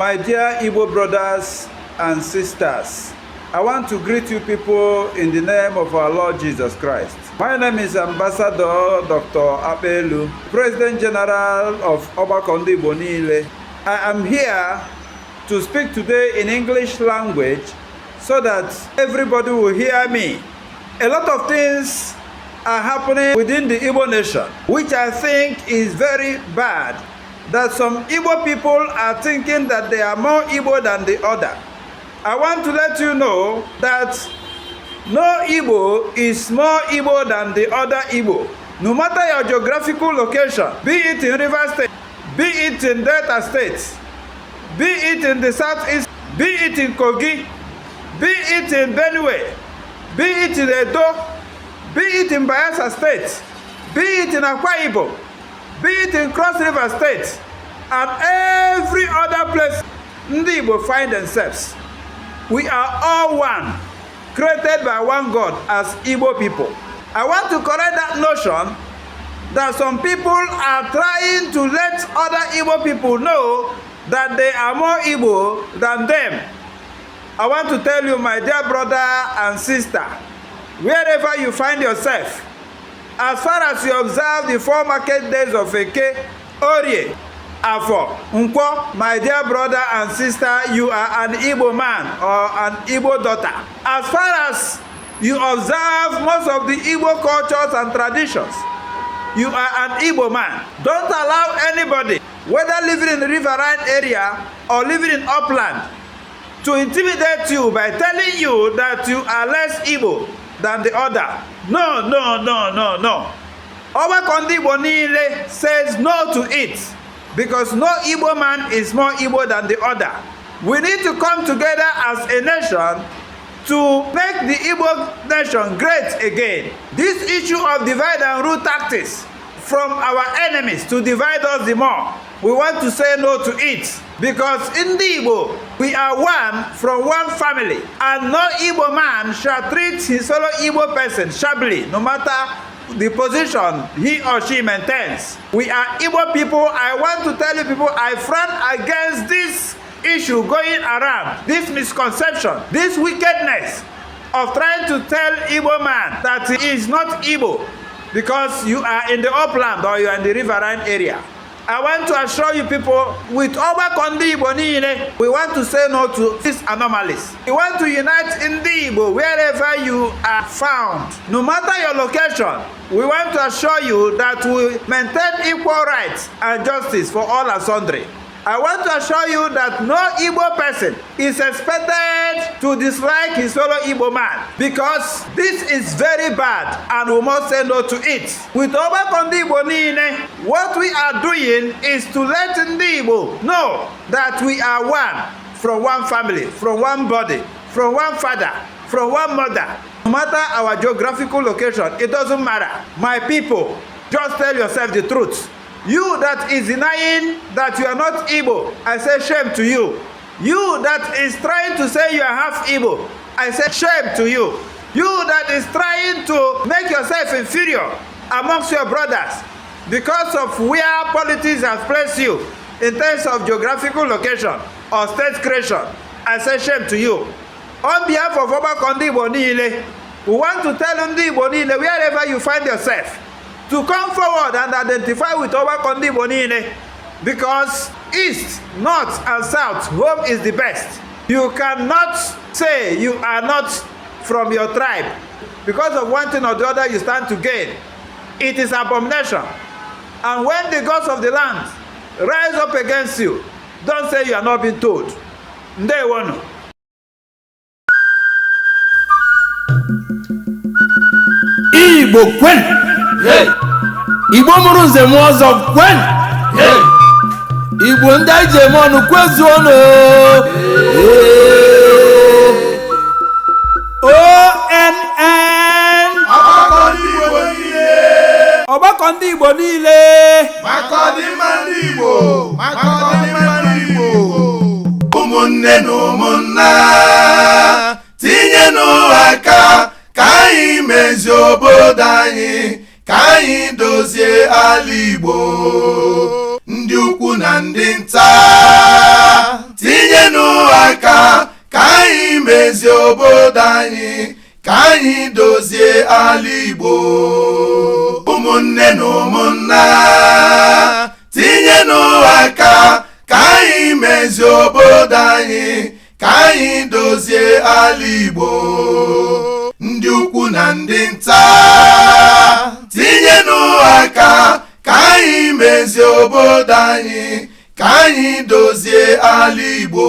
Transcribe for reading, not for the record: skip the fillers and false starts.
My dear Igbo brothers and sisters, I want to greet you people in the name of our Lord Jesus Christ. My name is Ambassador Dr. Apelu, President General of Ogbako Ndi Igbo Niile. I am here to speak today in English language so that everybody will hear me. A lot of things are happening within the Igbo nation, which I think is very bad. That some Igbo people are thinking that they are more Igbo than the other. I want to let you know that no Igbo is more Igbo than the other Igbo. No matter your geographical location, be it in River State, be it in Delta State, be it in the Southeast, be it in Kogi, be it in Benue, be it in Edo, be it in Bayelsa State, be it in Akwa Ibom, be it in Cross River State, and every other place Ndi Igbo find themselves. We are all one, created by one God as Igbo people. I want to correct that notion that some people are trying to let other Igbo people know that they are more Igbo than them. I want to tell you, my dear brother and sister, wherever you find yourself, as far as you observe the 4 market days of Eke, Orie, Afo, Nkwo, my dear brother and sister, you are an Igbo man or an Igbo daughter. As far as you observe most of the Igbo cultures and traditions, you are an Igbo man. Don't allow anybody, whether living in the riverine area or living in upland, to intimidate you by telling you that you are less Igbo than the other. No, no, no, no, no. Ogbako Ndi Igbo Niile says no to it, because no Igbo man is more Igbo than the other. We need to come together as a nation to make the Igbo nation great again. This issue of divide and rule tactics from our enemies to divide us the more, we want to say no to it, because in the Igbo, we are one from one family, and no Igbo man shall treat his fellow Igbo person shabbily, no matter the position he or she maintains. We are Igbo people. I want to tell you people, I front against this issue going around, this misconception, this wickedness of trying to tell Igbo man that he is not Igbo because you are in the upland or you are in the riverine area. I want to assure you people, with Ogbako Ndi Igbo Niile, we want to say no to these anomalies. We want to unite in the Igbo wherever you are found. No matter your location, we want to assure you that we maintain equal rights and justice for all and sundry. I want to assure you that no Igbo person is expected to dislike his fellow Igbo man, because this is very bad and we must say no to it. With Ogbako Ndi Igbo Niile, what we are doing is to let Ndi Igbo know that we are one, from one family, from one body, from one father, from one mother. No matter our geographical location, it doesn't matter. My people, just tell yourself the truth. You that is denying that you are not Igbo, I say shame to you. You that is trying to say you are half Igbo, I say shame to you. You that is trying to make yourself inferior amongst your brothers because of where politics has placed you in terms of geographical location or state creation, I say shame to you. On behalf of Ogbako Ndi Igbo Niile, we want to tell Ndi Igbo Niile, wherever you find yourself, to come forward and identify with Ogbako Ndi Igbo Niile, because east, north and south, home is the best. You cannot say you are not from your tribe because of one thing or the other you stand to gain. It is abomination. And when the gods of the land rise up against you, don't say you are not being told. Ndewonu. Igbo kwen. Hey. Igbo mụrụ nze m ọzọ kwen. Hey. Igbo ndị anyị ji eme ọnụ kwezuo ọnụ. ONN. Ogbako Ndi Igbo Niile. Maka ọdịmma ndị Igbo. Maka ọdịmma ndị Igbo. Ụmụnne na ụmụnna, tinyenụ aka ka anyị mezie obodo anyị, ka anyị dozie ala Igbo. Ndị ukwu na ndị nta, obodo anyị, ka anyị dozie ala Igbo. Ụmụnne na ụmụnna, tinyenụ aka ka anyị mezie obodo anyị, ka anyị dozie ala Igbo. Ndị ukwu na ndị nta, tinyenụ aka ka anyị mezie obodo anyị, ka anyị dozie ala Igbo.